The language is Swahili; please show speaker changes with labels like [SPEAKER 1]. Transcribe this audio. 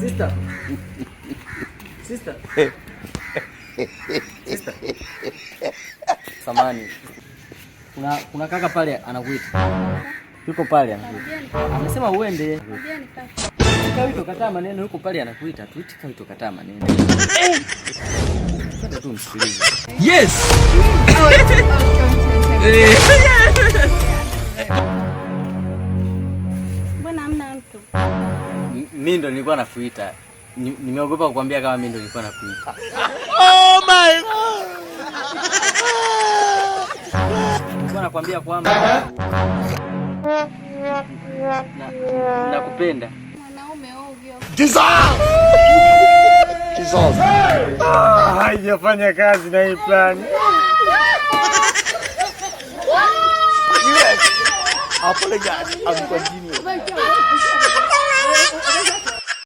[SPEAKER 1] Sister. Sister. Sister. Samani. Kuna kaka pale anakuita. Yuko pale anakuita. Amesema uende. Wito kataa maneno, yuko pale anakuita. Tuitika wito kataa maneno. Sasa tu msikilize. Yes.
[SPEAKER 2] Mbona hamna mtu?
[SPEAKER 1] Mimi ndo nilikuwa nakuita. Nimeogopa kukwambia kama mimi ndo nilikuwa nakuita.
[SPEAKER 3] Oh my God.
[SPEAKER 1] Nilikuwa nakwambia kwamba nakupenda.
[SPEAKER 2] Mwanaume ovyo.
[SPEAKER 3] Jesus! Haijafanya kazi na hii plan. Yes. Apologize. I'm continuing.